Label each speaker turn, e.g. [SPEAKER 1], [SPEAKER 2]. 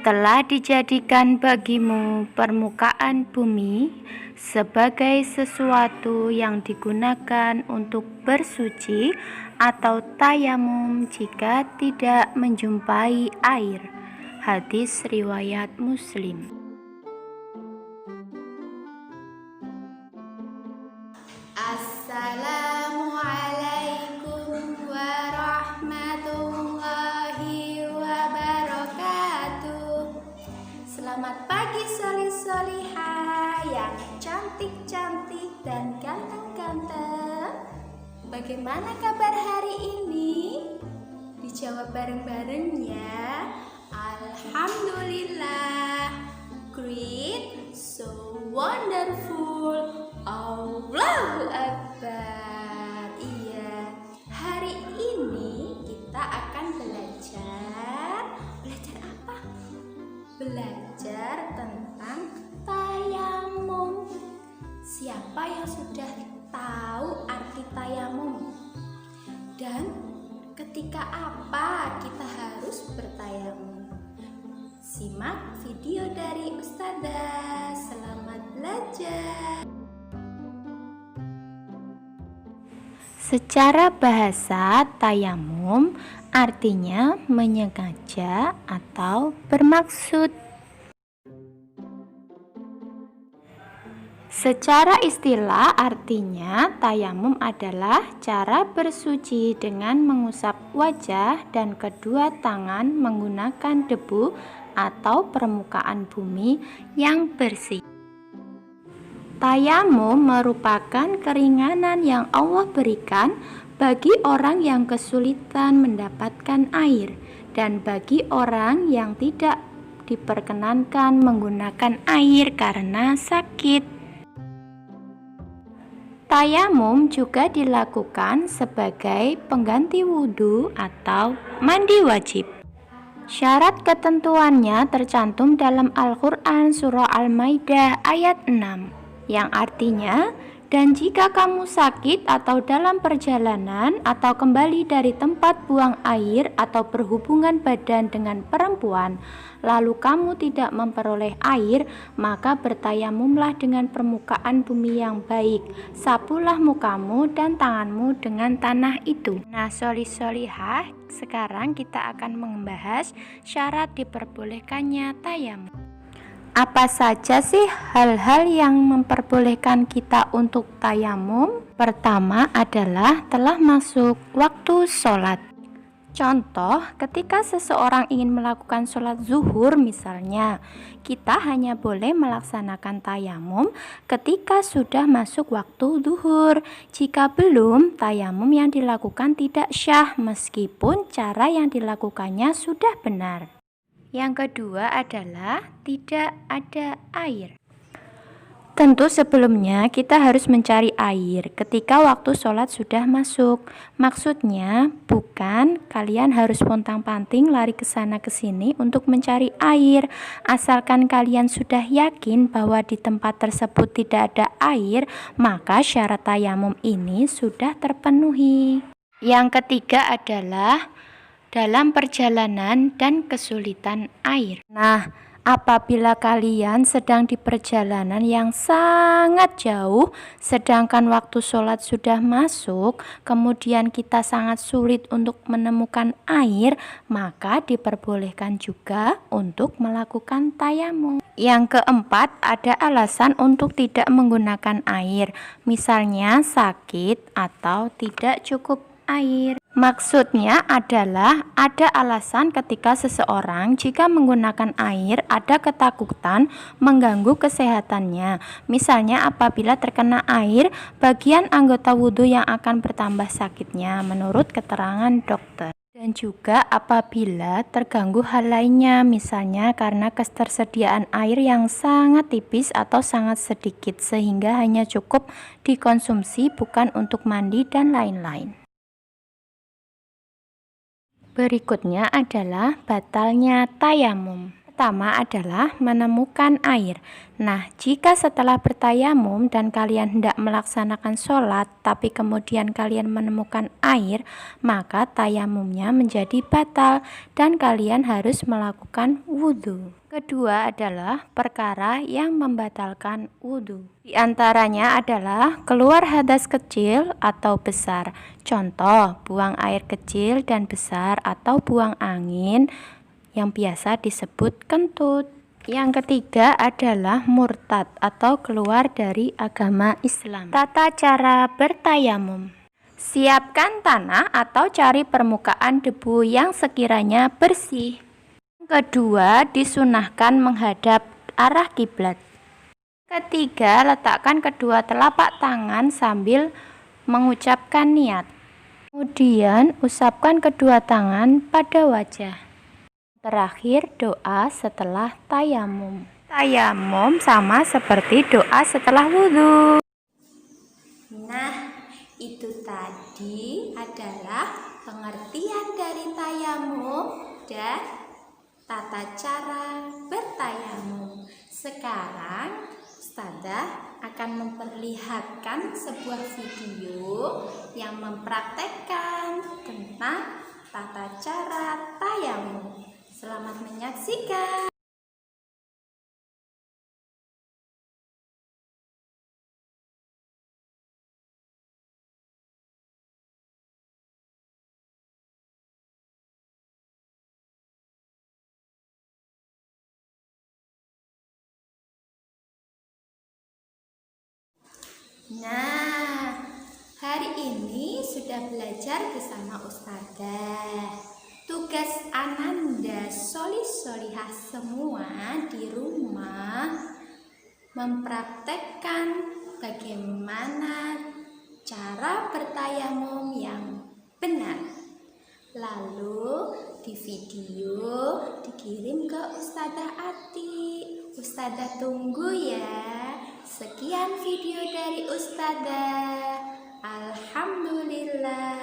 [SPEAKER 1] telah dijadikan bagimu permukaan bumi sebagai sesuatu yang digunakan untuk bersuci atau tayamum jika tidak menjumpai air. Hadis riwayat Muslim.
[SPEAKER 2] Assalamualaikum warahmatullahi wabarakatuh. Selamat pagi solih-solihah yang cantik-cantik dan ganteng-ganteng. Bagaimana kabar hari ini? Dijawab bareng-bareng ya. Alhamdulillah, great, so wonderful, Allahu Akbar. Iya, hari ini kita akan belajar apa? Belajar tentang tayamum. Siapa yang sudah tahu arti tayamum? Dan ketika apa kita harus bertayamum? Simak video dari Ustazah. Selamat belajar.
[SPEAKER 1] Secara bahasa, tayamum artinya menyengaja atau bermaksud. Secara istilah artinya tayamum adalah cara bersuci dengan mengusap wajah dan kedua tangan menggunakan debu atau permukaan bumi yang bersih. Tayamum merupakan keringanan yang Allah berikan bagi orang yang kesulitan mendapatkan air dan bagi orang yang tidak diperkenankan menggunakan air karena sakit. Tayamum juga dilakukan sebagai pengganti wudhu atau mandi wajib. Syarat ketentuannya tercantum dalam Al-Quran Surah Al-Maidah ayat 6 yang artinya, dan jika kamu sakit atau dalam perjalanan atau kembali dari tempat buang air atau berhubungan badan dengan perempuan, lalu kamu tidak memperoleh air, maka bertayamumlah dengan permukaan bumi yang baik. Sapulah mukamu dan tanganmu dengan tanah itu. Nah, solih-solihah, sekarang kita akan membahas syarat diperbolehkannya tayamum. Apa saja sih hal-hal yang memperbolehkan kita untuk tayamum? Pertama adalah telah masuk waktu sholat. Contoh, ketika seseorang ingin melakukan sholat zuhur misalnya, kita hanya boleh melaksanakan tayamum ketika sudah masuk waktu zuhur. Jika belum, tayamum yang dilakukan tidak syah meskipun cara yang dilakukannya sudah benar. Yang kedua adalah tidak ada air. Tentu sebelumnya kita harus mencari air ketika waktu sholat sudah masuk. Maksudnya bukan kalian harus pontang-panting lari ke sana ke sini untuk mencari air. Asalkan kalian sudah yakin bahwa di tempat tersebut tidak ada air, maka syarat tayamum ini sudah terpenuhi. Yang ketiga adalah dalam perjalanan dan kesulitan air. Nah, apabila kalian sedang di perjalanan yang sangat jauh, sedangkan waktu sholat sudah masuk, kemudian kita sangat sulit untuk menemukan air, maka diperbolehkan juga untuk melakukan tayamum. Yang keempat, ada alasan untuk tidak menggunakan air, misalnya sakit atau tidak cukup air. Maksudnya adalah ada alasan ketika seseorang jika menggunakan air ada ketakutan mengganggu kesehatannya. Misalnya apabila terkena air, bagian anggota wudhu yang akan bertambah sakitnya menurut keterangan dokter. Dan juga apabila terganggu hal lainnya, misalnya karena ketersediaan air yang sangat tipis atau sangat sedikit sehingga hanya cukup dikonsumsi bukan untuk mandi dan lain-lain. Berikutnya adalah batalnya tayamum. pertama adalah menemukan air. Nah, jika setelah bertayamum dan kalian hendak melaksanakan sholat, tapi kemudian kalian menemukan air, maka tayamumnya menjadi batal dan kalian harus melakukan wudhu. Kedua adalah perkara yang membatalkan wudhu. Di antaranya adalah keluar hadas kecil atau besar. Contoh, buang air kecil dan besar atau buang angin yang biasa disebut kentut. Yang ketiga adalah murtad atau keluar dari agama Islam. Tata cara bertayamum. Siapkan tanah atau cari permukaan debu yang sekiranya bersih. Kedua, disunahkan menghadap arah kiblat. Ketiga, letakkan kedua telapak tangan sambil mengucapkan niat. Kemudian, usapkan kedua tangan pada wajah. Terakhir, doa setelah tayamum. Tayamum sama seperti doa setelah wudhu.
[SPEAKER 2] Nah, itu tadi adalah pengertian dari tayamum dan tata cara bertayamum. Sekarang Ustazah akan memperlihatkan sebuah video yang mempraktekkan tentang tata cara tayamum. Selamat menyaksikan. Nah, hari ini sudah belajar bersama Ustazah. Tugas Ananda Solihah semua di rumah mempraktekkan bagaimana cara bertayamum yang benar. Lalu di video dikirim ke Ustazah Ati. Ustazah tunggu ya. Sekian video dari Ustazah. Alhamdulillah.